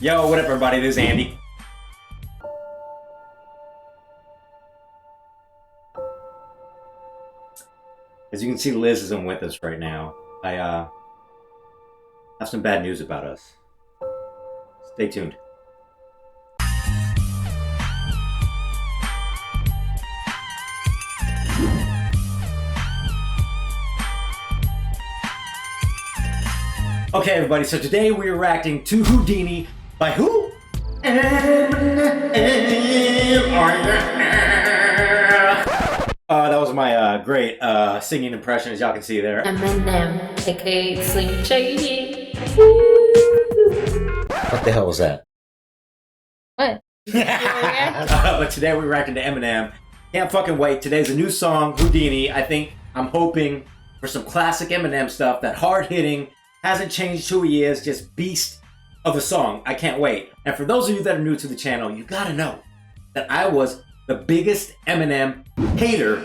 Yo, what up, everybody? This is Andy. As you can see, Liz isn't with us right now. I have some bad news about us. Stay tuned. Okay, everybody, so today we are reacting to Houdini by who? That was my great singing impression, as y'all can see there. Eminem, aka Slim Shady. What the hell was that? What? But today we're reacting to Eminem. Can't fucking wait. Today's a new song, Houdini. I'm hoping for some classic Eminem stuff, that hard-hitting, hasn't changed who he is, just beast of a song. I can't wait. And for those of you that are new to the channel, you gotta know that I was the biggest Eminem hater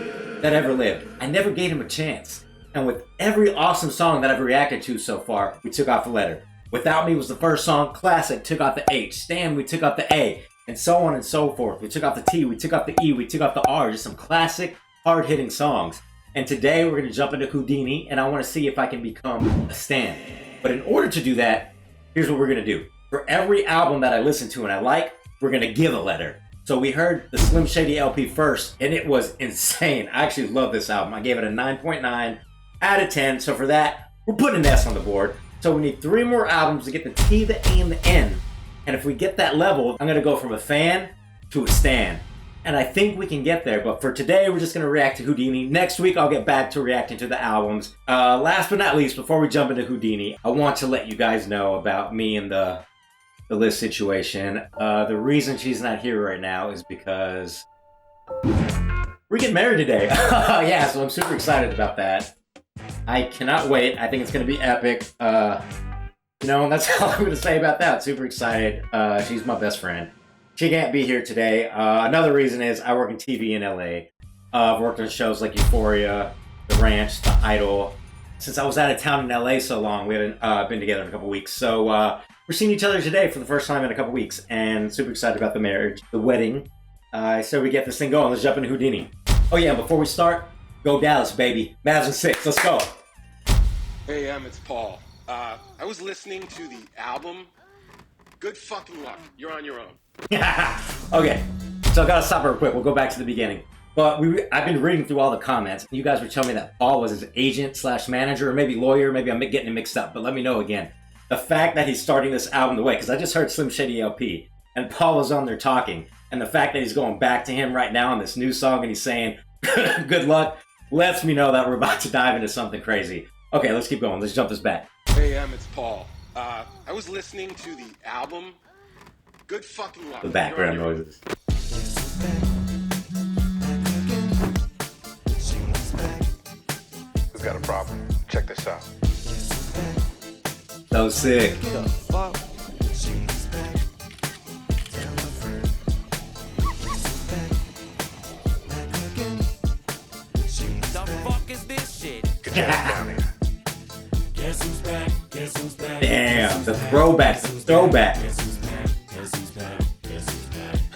that ever lived. I never gave him a chance. And with every awesome song that I've reacted to so far, we took off a letter. Without Me was the first song, Classic took off the H, Stand, we took off the A, and so on and so forth. We took off the T, we took off the E, we took off the R, just some classic, hard-hitting songs. And today we're gonna jump into Houdini, and I wanna see if I can become a stan. But in order to do that, here's what we're gonna do. For every album that I listen to and I like, we're gonna give a letter. So we heard the Slim Shady LP first, and it was insane. I actually love this album. I gave it a 9.9 out of 10. So for that, we're putting an S on the board. So we need 3 more albums to get the T, the A, and the N. And if we get that level, I'm gonna go from a fan to a stan. And I think we can get there, but for today, we're just gonna react to Houdini. Next week, I'll get back to reacting to the albums. Last but not least, before we jump into Houdini, I want to let you guys know about me and the Liz situation. The reason she's not here right now is because we're getting married today. Yeah, so I'm super excited about that. I cannot wait. I think it's gonna be epic. You know, and that's all I'm gonna say about that. Super excited. She's my best friend. She can't be here today. Another reason is I work in TV in LA. I've worked on shows like Euphoria, The Ranch, The Idol. Since I was out of town in LA so long, we haven't been together in a couple weeks. So we're seeing each other today for the first time in a couple weeks, and super excited about the marriage, the wedding. So we get this thing going. Let's jump into Houdini. Oh yeah, before we start, go Dallas, baby. Mavs in 6. Let's go. Hey, it's Paul. I was listening to the album. Good fucking luck. You're on your own. Okay, so I gotta stop real quick. We'll go back to the beginning. But I've been reading through all the comments. You guys were telling me that Paul was his agent slash manager, or maybe lawyer. Maybe I'm getting it mixed up, but let me know again. The fact that he's starting this album the way, because I just heard Slim Shady LP, and Paul was on there talking, and the fact that he's going back to him right now on this new song, and he's saying, good luck, lets me know that we're about to dive into something crazy. Okay, let's keep going. Let's jump this back. Hey, it's Paul. I was listening to the album. Good fucking luck. The background noises. Who's got a problem? Check this out. So sick. Get your ass down here. Guess who's back? Guess who's back? Damn, the throwback, the throwback. Guess who's back? Guess who's back? Guess who's back?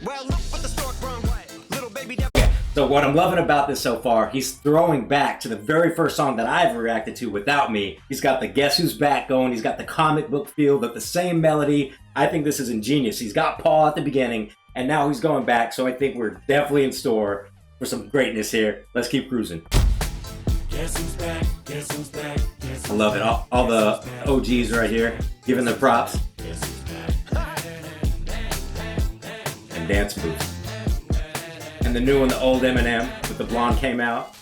Well, look what the stork brung. Little baby devil. So what I'm loving about this so far, he's throwing back to the very first song that I've reacted to, Without Me. He's got the Guess Who's Back going. He's got the comic book feel, but the same melody. I think this is ingenious. He's got Paul at the beginning, and now he's going back. So I think we're definitely in store for some greatness here. Let's keep cruising. Guess who's back? Guess who's back? Guess I love it. All the OGs right here, giving their props. who's back? And dance moves. And the new and the old Eminem with the blonde came out.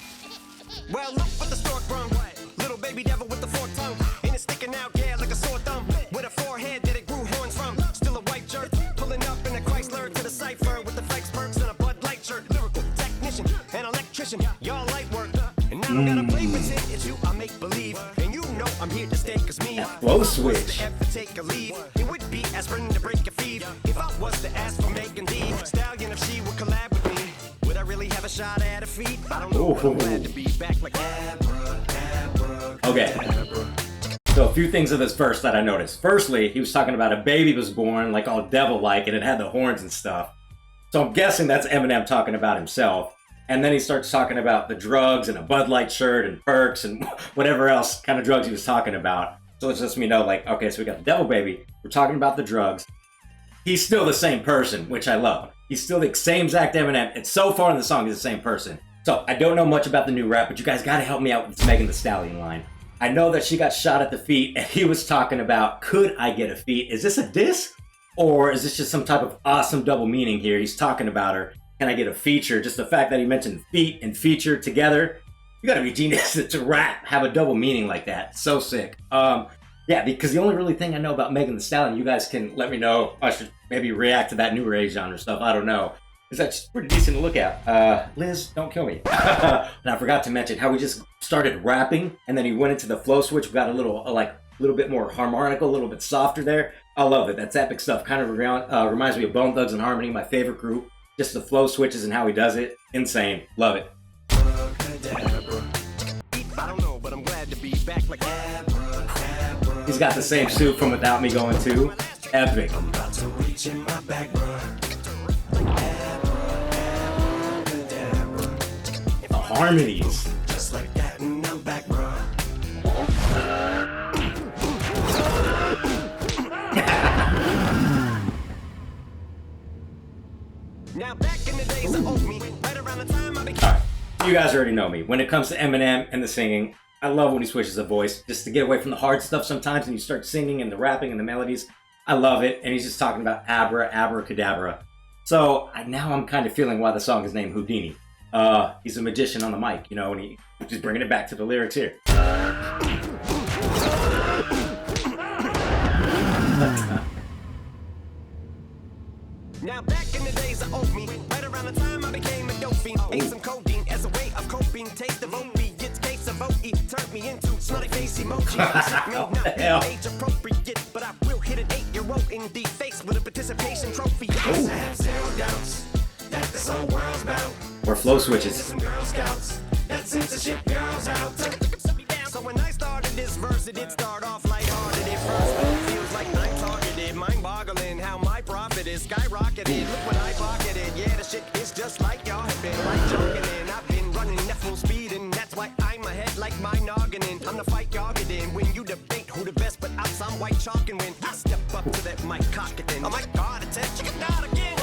Well, look what the stork brung. Little baby devil with the forked tongue. And it's sticking out, yeah, like a sore thumb. With a forehead that it grew horns from. Still a white jerk. Pulling up in a Chrysler to the cipher with the fake perks and a Bud Light shirt. Lyrical technician, an electrician. Y'all light work. And I don't gotta play pretend. It's you, I make believe. And you know I'm here to stay, cause me. Flow switch. Ever take a lead. It would be aspirin to break a feed. If I was to ask for Megan D. Stallion, if she would collab with me. Would I really have have a shot at a feat. I don't know, but I'm glad to be back like Okay. So a few things of this verse that I noticed. Firstly, he was talking about a baby was born like all devil-like and it had the horns and stuff. So I'm guessing that's Eminem talking about himself. And then he starts talking about the drugs and a Bud Light shirt and perks and whatever else kind of drugs he was talking about. So it lets me know, like, okay, so we got the devil baby. We're talking about the drugs. He's still the same person, which I love. He's still the same exact Eminem. And so far in the song, he's the same person. So I don't know much about the new rap, but you guys got to help me out with this Megan Thee Stallion line. I know that she got shot at the feet, and he was talking about, could I get a feat? Is this a diss? Or is this just some type of awesome double meaning here? He's talking about her. Can I get a feature? Just the fact that he mentioned feet and feature together. You gotta be genius to rap, have a double meaning like that. So sick. Yeah, because the only really thing I know about Megan Thee Stallion, you guys can let me know. I should maybe react to that new rage genre stuff. I don't know. Because that's pretty decent to look at. Liz, don't kill me. And I forgot to mention how we just started rapping, and then he went into the flow switch. We got a little bit more harmonical, a little bit softer there. I love it. That's epic stuff. Kind of reminds me of Bone Thugs and Harmony, my favorite group. Just the flow switches and how he does it. Insane. Love it. I don't know, but I'm glad to be back like He's got the same suit from Without Me going too. Epic. I'm about to reach in my back, bro. The harmonies. Just like that, and I'm back, bro. now back in the days of old me, right around the time I became Alright, you guys already know me. When it comes to Eminem and the singing, I love when he switches a voice, just to get away from the hard stuff sometimes and you start singing and the rapping and the melodies. I love it, and he's just talking about abracadabra. So now I'm kind of feeling why the song is named Houdini. He's a magician on the mic, you know, and he's just bringing it back to the lyrics here. Now back in the days of old me, right around the time I became a dope fiend. Ate some codeine as a way of coping. Taste of opiate, gets case of OE. Turned me into smiley face emoji. May not be age appropriate, but I will hit an 8-year-old in the face with a participation trophy. I have zero doubts that this whole world's about. Or flow switches. Some Girl Scouts that censorship girls out. So when I started this verse, it did start off lighthearted at first, but it feels like I'm targeted. Mind-boggling how my profit is skyrocketed. Look what I pocketed. Yeah, the shit is just like y'all have been like jogging in. I've been running at full speed, and that's why I'm ahead like my nogginin. I'm the fight y'all get in when you debate who the best, but I'm some white chalk, and when I step up to that mic, cock it then. Oh my God, attention, not again.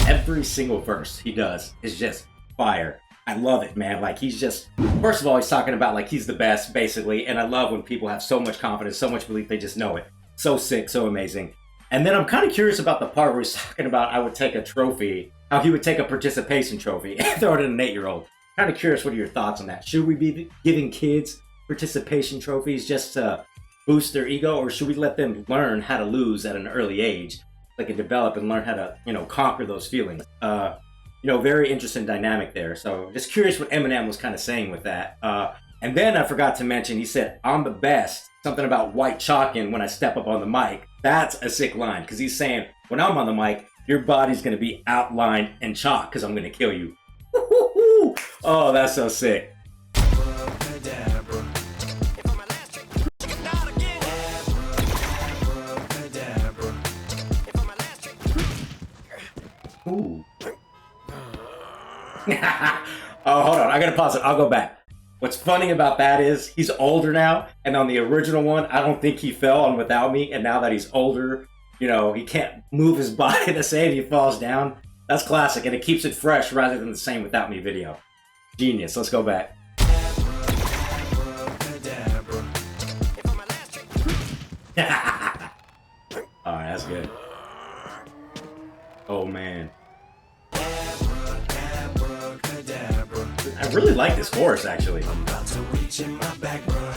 Every single verse he does is just fire. I love it, man. Like, he's just, first of all, he's talking about like he's the best, basically. And I love when people have so much confidence, so much belief, they just know it. So sick, so amazing. And then I'm kind of curious about the part where he's talking about I would take a trophy, how he would take a participation trophy and throw it at an 8-year-old. Kind of curious, what are your thoughts on that? Should we be giving kids participation trophies just to boost their ego, or should we let them learn how to lose at an early age? They can develop and learn how to, conquer those feelings. Very interesting dynamic there. So just curious what Eminem was kind of saying with that. And then I forgot to mention, he said, I'm the best. Something about white chalking when I step up on the mic. That's a sick line, because he's saying, when I'm on the mic, your body's going to be outlined and chalk because I'm going to kill you. Oh, that's so sick. Ooh. Oh, hold on. I gotta pause it. I'll go back. What's funny about that is he's older now, and on the original one, I don't think he fell on Without Me, and now that he's older, he can't move his body the same, he falls down. That's classic, and it keeps it fresh rather than the same Without Me video. Genius. Let's go back. Alright, that's good. Oh, man. I really like this chorus, actually. I'm about to reach in my back, bro.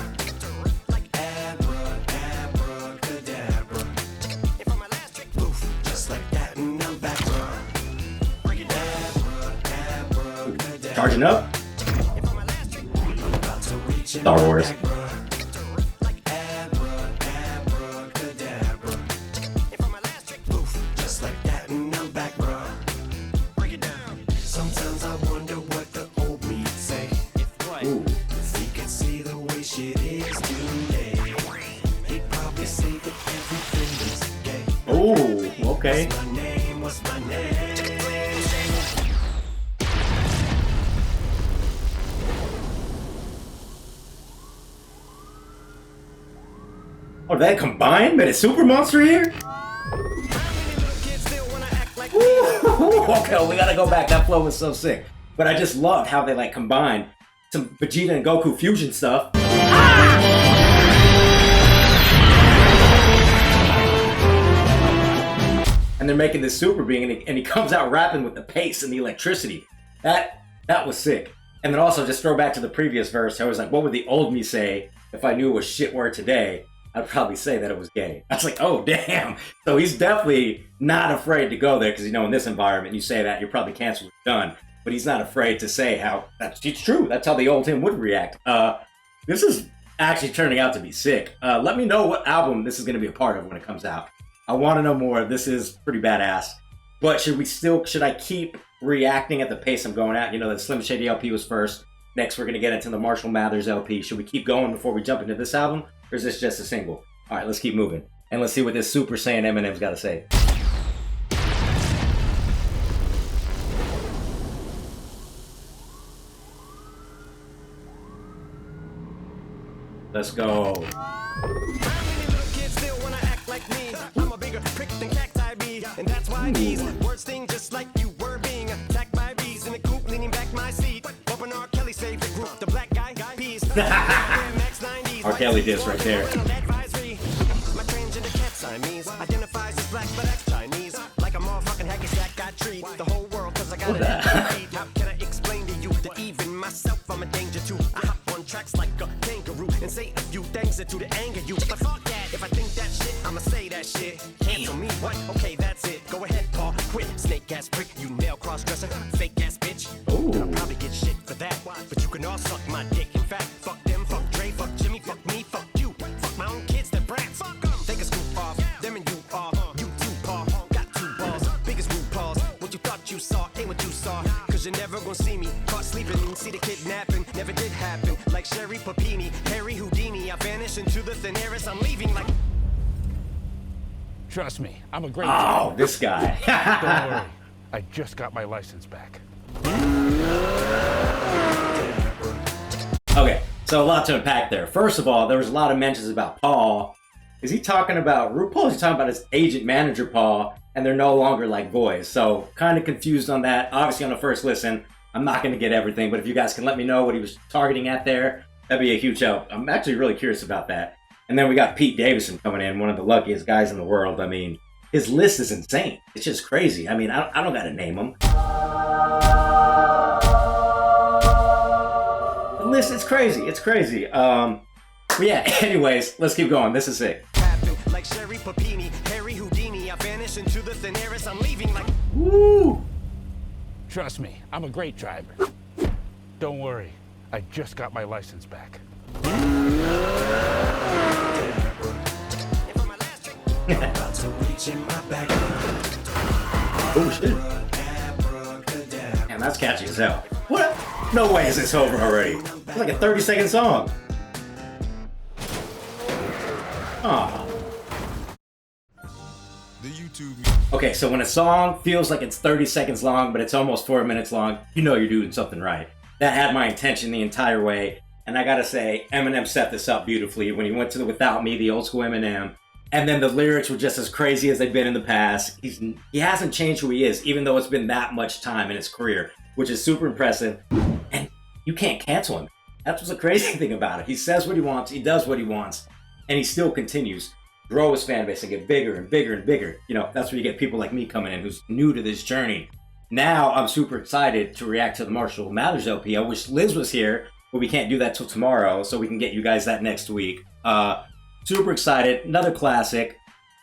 Like abracadabra. Poof, just like that, and I'm back, bro. Break it down. Charging up. I'm about to reach in Star my Wars. back, bro. Like abracadabra. Poof, just like that, and I'm back, bro. Break it down. Okay. What's my name? What's my name? Oh, that combined made a super monster here? Ooh, okay, well, we gotta go back. That flow was so sick. But I just loved how they like combined some Vegeta and Goku fusion stuff. And they're making this super being, and he comes out rapping with the pace and the electricity. That was sick. And then also just throw back to the previous verse. I was like, what would the old me say if I knew it was shit word today? I'd probably say that it was gay. I was like, oh, damn. So he's definitely not afraid to go there because, you know, in this environment, you say that, you're probably canceled or done. But he's not afraid to say how it's true. That's how the old him would react. This is actually turning out to be sick. Let me know what album this is going to be a part of when it comes out. I want to know more. This is pretty badass. But should I keep reacting at the pace I'm going at? You know, the Slim Shady LP was first. Next, we're going to get into the Marshall Mathers LP. Should we keep going before we jump into this album? Or is this just a single? All right, let's keep moving. And let's see what this Super Saiyan Eminem's got to say. Let's go. I'm a bigger prick than cacti bee, and that's why these words sting just like you were being attacked by bees in the coop, leaning back my seat. Open R. Kelly's favorite group, the Black Guy Peas. R. Kelly diss right there. My transgender cat Siamese identifies as black, but that's Chinese. Like a motherfucking hacky sack, I treat the whole world because I got it. How can I explain to you that even myself I'm a danger to? I hop on tracks like a kangaroo and say a few things that to the anger you. But fuck that, if I think that shit, I'ma say that shit. Cancel me, what? Okay, that's it. Go ahead, Paul, quit. Snake ass prick, you male cross dresser, fake ass bitch. I'll probably get shit for that, but you can all suck my dick. In fact, fuck them, fuck Dre, fuck Jimmy, fuck me, fuck you. Fuck my own kids, they're brats. Fuck 'em. Take a scoop off, them and you off. You too, Paul, got two balls. Biggest root paws. What you thought you saw ain't what you saw. Cause you're never gonna see me caught sleeping. See the kidnapping, never did happen. Like Sherry Papini, Harry Houdini. I vanish into the thin air as I'm leaving like. Trust me, I'm a great Oh, this guy. Don't worry, I just got my license back. Okay, so a lot to unpack there. First of all, there was a lot of mentions about Paul. Is he talking about RuPaul? Is he talking about his agent manager, Paul? And they're no longer like boys. So kind of confused on that. Obviously, on the first listen, I'm not going to get everything. But if you guys can let me know what he was targeting at there, that'd be a huge help. I'm actually really curious about that. And then we got Pete Davidson coming in, one of the luckiest guys in the world. I mean, his list is insane. It's just crazy. I mean, I don't got to name him. The list is crazy. It's crazy. But yeah, anyways, let's keep going. This is sick. Like Sherry Papini, Harry Houdini. I vanish into the thin air as I'm leaving like. Woo! Trust me, I'm a great driver. Don't worry, I just got my license back. About to reach in my back. Oh shit. Man, that's catchy as hell. What? No way is this over already. It's like a 30-second song. Aw. Okay, so when a song feels like it's 30 seconds long, but it's almost 4 minutes long, you know you're doing something right. That had my intention the entire way. And I gotta say, Eminem set this up beautifully when he went to the Without Me, the old school Eminem. And then the lyrics were just as crazy as they've been in the past. He hasn't changed who he is, even though it's been that much time in his career, which is super impressive. And you can't cancel him. That's what's the crazy thing about it. He says what he wants, he does what he wants, and he still continues to grow his fan base and get bigger and bigger and bigger. You know, that's where you get people like me coming in who's new to this journey. Now I'm super excited to react to the Marshall Mathers LP. I wish Liz was here, but we can't do that till tomorrow, so we can get you guys that next week. Super excited. Another classic.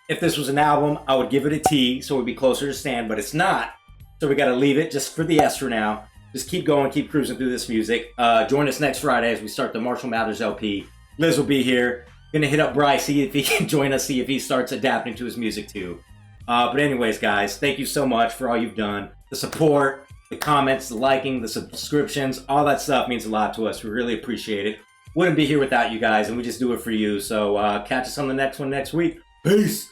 If this was an album, I would give it a T, so it would be closer to Stan, but it's not. So we got to leave it just for the S for now. Just keep going, keep cruising through this music. Join us next Friday as we start the Marshall Mathers LP. Liz will be here. Gonna hit up Bryce, see if he can join us, see if he starts adapting to his music too. But anyways, guys, thank you so much for all you've done. The support, the comments, the liking, the subscriptions, all that stuff means a lot to us. We really appreciate it. Wouldn't be here without you guys, and we just do it for you. So catch us on the next one next week. Peace!